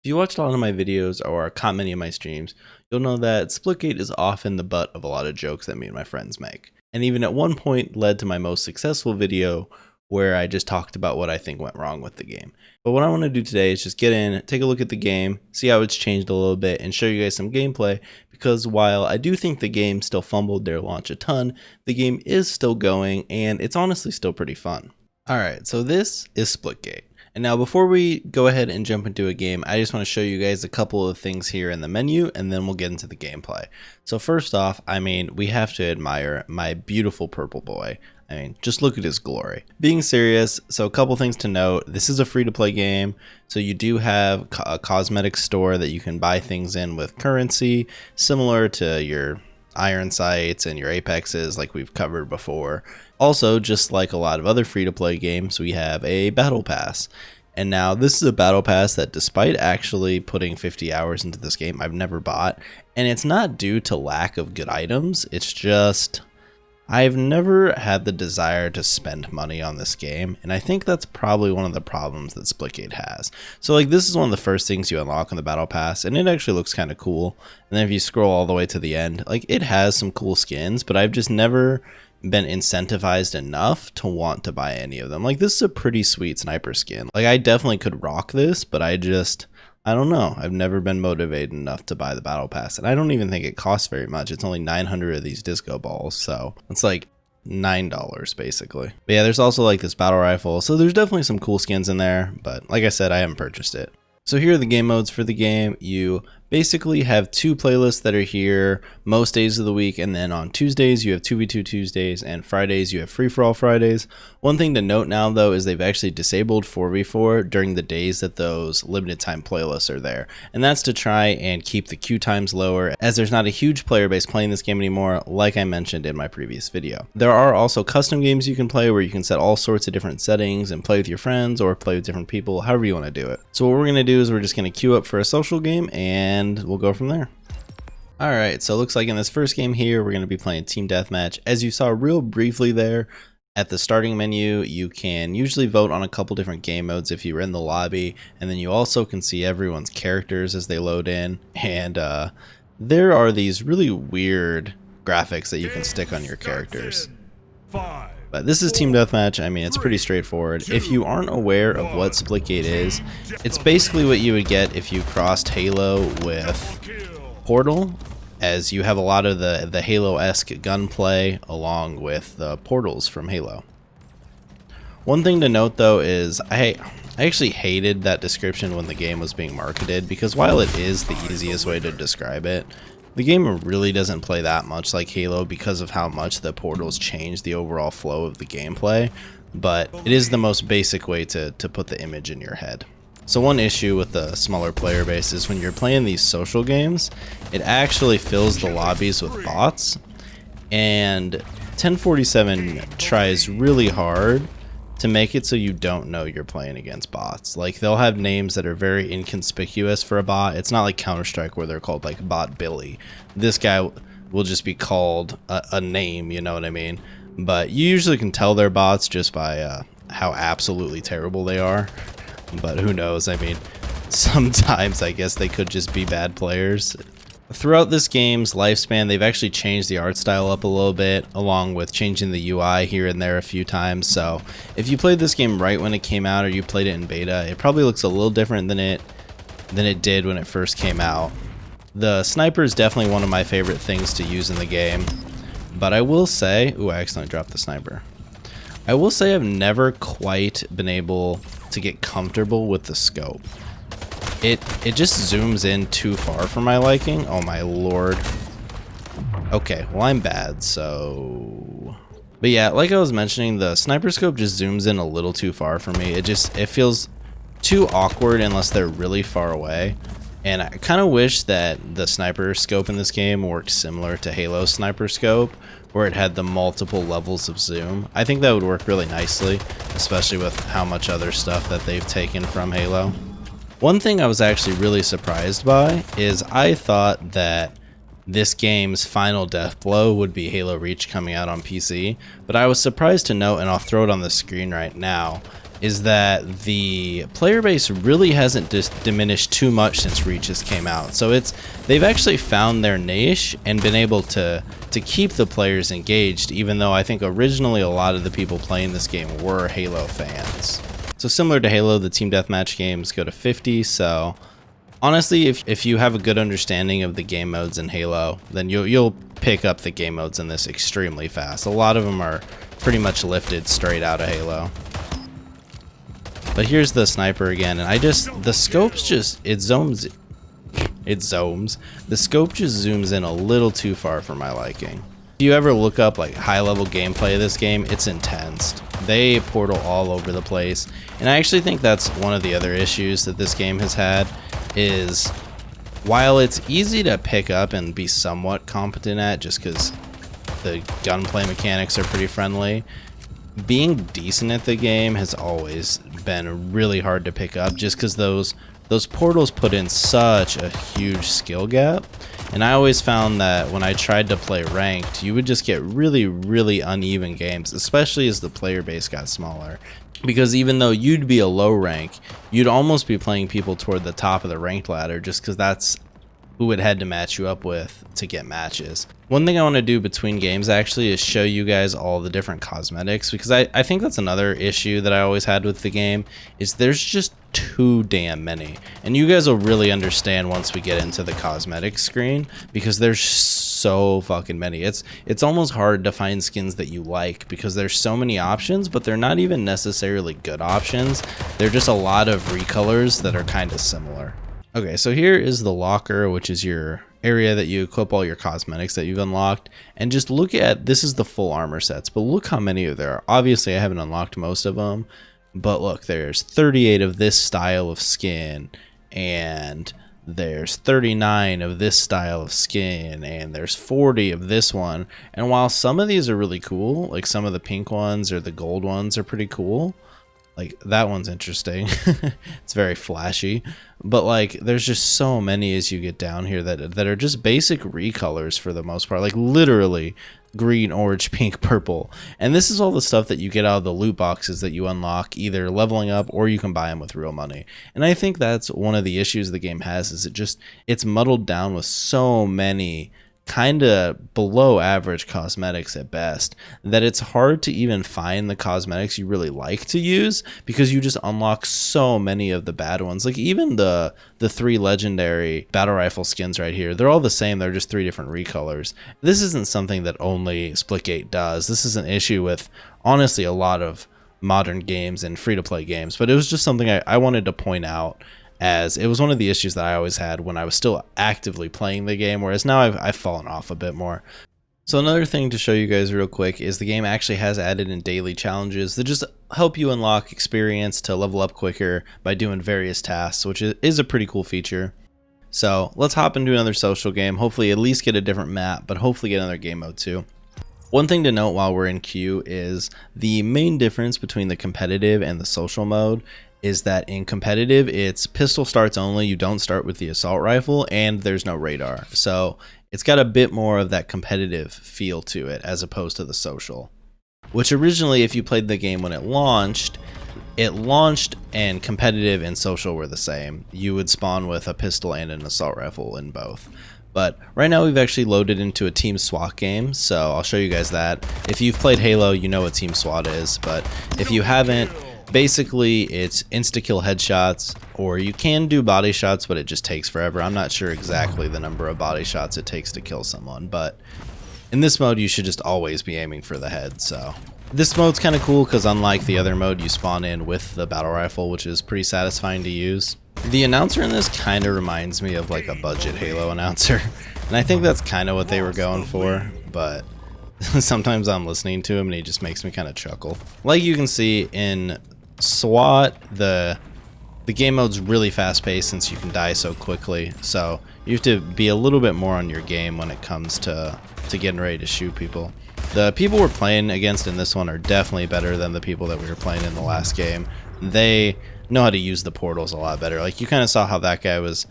If you watch a lot of my videos or caught many of my streams, you'll know that Splitgate is often the butt of a lot of jokes that me and my friends make. And even at one point led to my most successful video where I just talked about what I think went wrong with the game. But what I want to do today is just get in, take a look at the game, see how it's changed a little bit, and show you guys some gameplay, because while I do think the game still fumbled their launch a ton, the game is still going, and it's honestly still pretty fun. Alright, so this is Splitgate. And now before we go ahead and jump into a game, I just want to show you guys a couple of things here in the menu, and then we'll get into the gameplay. So first off, we have to admire my beautiful purple boy. Just look at his glory. Being serious, so a couple things to note. This is a free-to-play game, so you do have a cosmetic store that you can buy things in with currency, similar to your iron sights and your apexes like we've covered before. Also, just like a lot of other free-to-play games, we have a battle pass. And now this is a battle pass that, despite actually putting 50 hours into this game, I've never bought. And it's not due to lack of good items, it's just I've never had the desire to spend money on this game, and I think that's probably one of the problems that Splitgate has. So like, this is one of the first things you unlock in the battle pass, and it actually looks kind of cool. And then if you scroll all the way to the end, like, it has some cool skins, but I've just never been incentivized enough to want to buy any of them. Like, this is a pretty sweet sniper skin. Like, I definitely could rock this, but I don't know. I've never been motivated enough to buy the battle pass, and I don't even think it costs very much. It's only 900 of these disco balls, so it's like $9 basically. But yeah, there's also like this battle rifle, so there's definitely some cool skins in there, but like I said, I haven't purchased it. So here are the game modes for the game. You basically have two playlists that are here most days of the week, and then on Tuesdays you have 2v2 Tuesdays, and Fridays you have free-for-all Fridays. One thing to note now though is they've actually disabled 4v4 during the days that those limited time playlists are there, and that's to try and keep the queue times lower, as there's not a huge player base playing this game anymore, like I mentioned in my previous video. There are also custom games you can play where you can set all sorts of different settings and play with your friends or play with different people, however you want to do it. So what we're going to do is we're just going to queue up for a social game, and we'll go from there. Alright, so it looks like in this first game here, we're going to be playing Team Deathmatch. As you saw real briefly there, at the starting menu, you can usually vote on a couple different game modes if you were in the lobby, and then you also can see everyone's characters as they load in, and there are these really weird graphics that you can stick on your characters. But this is Team Deathmatch. It's pretty straightforward. If you aren't aware of what Splitgate is, it's basically what you would get if you crossed Halo with Portal, as you have a lot of the Halo-esque gunplay along with the portals from Halo. One thing to note though is I actually hated that description when the game was being marketed, because while it is the easiest way to describe it, the game really doesn't play that much like Halo because of how much the portals change the overall flow of the gameplay, but it is the most basic way to put the image in your head. So one issue with the smaller player base is when you're playing these social games, it actually fills the lobbies with bots, and 1047 tries really hard to make it so you don't know you're playing against bots. Like, they'll have names that are very inconspicuous for a bot. It's not like Counter-Strike where they're called like Bot Billy. This guy will just be called a name, you know what I mean? But you usually can tell they're bots just by how absolutely terrible they are. But who knows? Sometimes I guess they could just be bad players. Throughout this game's lifespan, they've actually changed the art style up a little bit, along with changing the UI here and there a few times. So if you played this game right when it came out, or you played it in beta, it probably looks a little different than it did when it first came out. The sniper is definitely one of my favorite things to use in the game, but I will say, I accidentally dropped the sniper. I will say I've never quite been able to get comfortable with the scope. It just zooms in too far for my liking. Oh my lord. Okay, well, I'm bad, so... But yeah, like I was mentioning, the sniper scope just zooms in a little too far for me. It feels too awkward unless they're really far away. And I kind of wish that the sniper scope in this game worked similar to Halo's sniper scope, where it had the multiple levels of zoom. I think that would work really nicely, especially with how much other stuff that they've taken from Halo. One thing I was actually really surprised by is I thought that this game's final death blow would be Halo Reach coming out on PC, but I was surprised to note, and I'll throw it on the screen right now, is that the player base really hasn't diminished too much since Reaches came out. So they've actually found their niche and been able to keep the players engaged, even though I think originally a lot of the people playing this game were Halo fans. So similar to Halo, the team deathmatch games go to 50, so honestly, if you have a good understanding of the game modes in Halo, then you'll pick up the game modes in this extremely fast. A lot of them are pretty much lifted straight out of Halo. But here's the sniper again, and the scope's just, the scope just zooms in a little too far for my liking. If you ever look up like high level gameplay of this game, it's intense. They portal all over the place, and I actually think that's one of the other issues that this game has had, is while it's easy to pick up and be somewhat competent at just because the gunplay mechanics are pretty friendly, being decent at the game has always been really hard to pick up just because those portals put in such a huge skill gap. And I always found that when I tried to play ranked, you would just get really, really uneven games, especially as the player base got smaller. Because even though you'd be a low rank, you'd almost be playing people toward the top of the ranked ladder just because that's who it had to match you up with to get matches. One thing I want to do between games actually is show you guys all the different cosmetics, because I think that's another issue that I always had with the game, is there's just too damn many. And you guys will really understand once we get into the cosmetics screen, because there's so fucking many. It's almost hard to find skins that you like because there's so many options, but they're not even necessarily good options. They're just a lot of recolors that are kind of similar. Okay, so here is the locker, which is your area that you equip all your cosmetics that you've unlocked. And just look at, this is the full armor sets, but look how many there are. Obviously, I haven't unlocked most of them, but look, there's 38 of this style of skin, and there's 39 of this style of skin, and there's 40 of this one. And while some of these are really cool, like some of the pink ones or the gold ones are pretty cool, like that one's interesting. It's very flashy, but like there's just so many as you get down here that are just basic recolors for the most part, like literally green, orange, pink, purple. And this is all the stuff that you get out of the loot boxes that you unlock either leveling up or you can buy them with real money. And I think that's one of the issues the game has, is it's muddled down with so many kind of below average cosmetics at best, that it's hard to even find the cosmetics you really like to use because you just unlock so many of the bad ones. Like even the 3 legendary battle rifle skins right here, they're all the same, they're just 3 different recolors. This isn't something that only Splitgate does. This is an issue with honestly a lot of modern games and free-to-play games, but it was just something I wanted to point out, as it was one of the issues that I always had when I was still actively playing the game, whereas now I've fallen off a bit more. So another thing to show you guys real quick is the game actually has added in daily challenges that just help you unlock experience to level up quicker by doing various tasks, which is a pretty cool feature. So let's hop into another social game, hopefully at least get a different map, but hopefully get another game mode too. One thing to note while we're in queue is the main difference between the competitive and the social mode is that in competitive, it's pistol starts only, you don't start with the assault rifle, and there's no radar. So it's got a bit more of that competitive feel to it as opposed to the social. Which originally, if you played the game when it launched and competitive and social were the same. You would spawn with a pistol and an assault rifle in both. But right now we've actually loaded into a team SWAT game, so I'll show you guys that. If you've played Halo, you know what team SWAT is, but if you haven't, basically it's insta-kill headshots, or you can do body shots, but it just takes forever. I'm not sure exactly the number of body shots it takes to kill someone, but in this mode you should just always be aiming for the head. So this mode's kind of cool because unlike the other mode, you spawn in with the battle rifle, which is pretty satisfying to use. The announcer in this kind of reminds me of like a budget Halo announcer, and I think that's kind of what they were going for, but sometimes I'm listening to him and he just makes me kind of chuckle. Like you can see in SWAT, the game mode's really fast paced since you can die so quickly, so you have to be a little bit more on your game when it comes to getting ready to shoot people. The people we're playing against in this one are definitely better than the people that we were playing in the last game. They know how to use the portals a lot better. Like you kind of saw how that guy was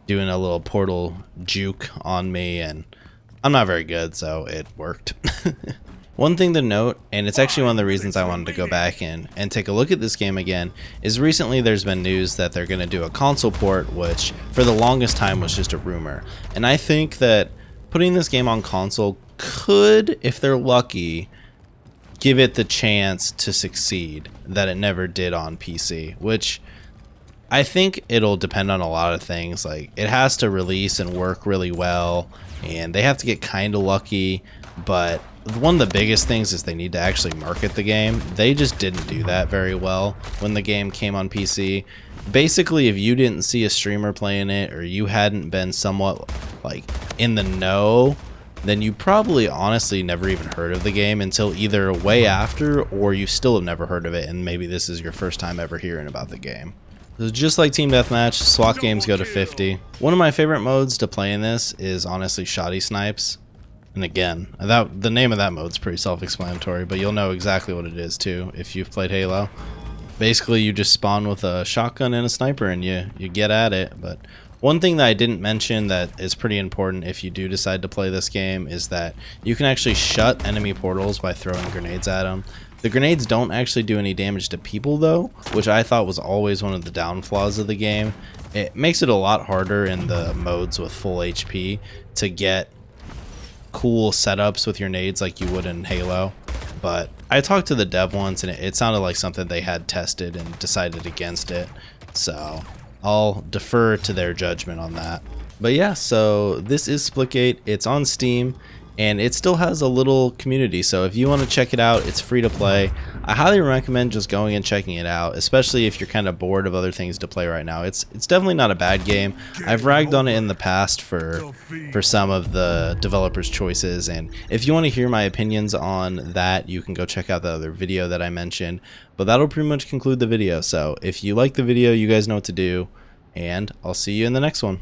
doing a little portal juke on me, and I'm not very good, so it worked. One thing to note, and it's actually one of the reasons I wanted to go back in and take a look at this game again, is recently there's been news that they're going to do a console port, which for the longest time was just a rumor. And I think that putting this game on console could, if they're lucky, give it the chance to succeed that it never did on PC, which I think it'll depend on a lot of things. Like, it has to release and work really well, and they have to get kind of lucky, but one of the biggest things is they need to actually market the game. They just didn't do that very well when the game came on PC. Basically, if you didn't see a streamer playing it, or you hadn't been somewhat like in the know, then you probably honestly never even heard of the game until either way after, or you still have never heard of it and maybe this is your first time ever hearing about the game. So just like Team Deathmatch, SWAT games go to 50. One of my favorite modes to play in this is honestly Shoddy Snipes. And again, the name of that mode is pretty self-explanatory, but you'll know exactly what it is too if you've played Halo. Basically, you just spawn with a shotgun and a sniper and you get at it. But one thing that I didn't mention that is pretty important if you do decide to play this game is that you can actually shut enemy portals by throwing grenades at them. The grenades don't actually do any damage to people though, which I thought was always one of the downfalls of the game. It makes it a lot harder in the modes with full HP to get cool setups with your nades like you would in Halo. But I talked to the dev once and it sounded like something they had tested and decided against it, so I'll defer to their judgment on that. But yeah, so this is Splitgate. It's on Steam and it still has a little community, so if you want to check it out, it's free to play. I highly recommend just going and checking it out, especially if you're kind of bored of other things to play right now. It's definitely not a bad game. I've ragged on it in the past for some of the developers' choices, and if you want to hear my opinions on that, you can go check out the other video that I mentioned. But that'll pretty much conclude the video, so if you like the video, you guys know what to do, and I'll see you in the next one.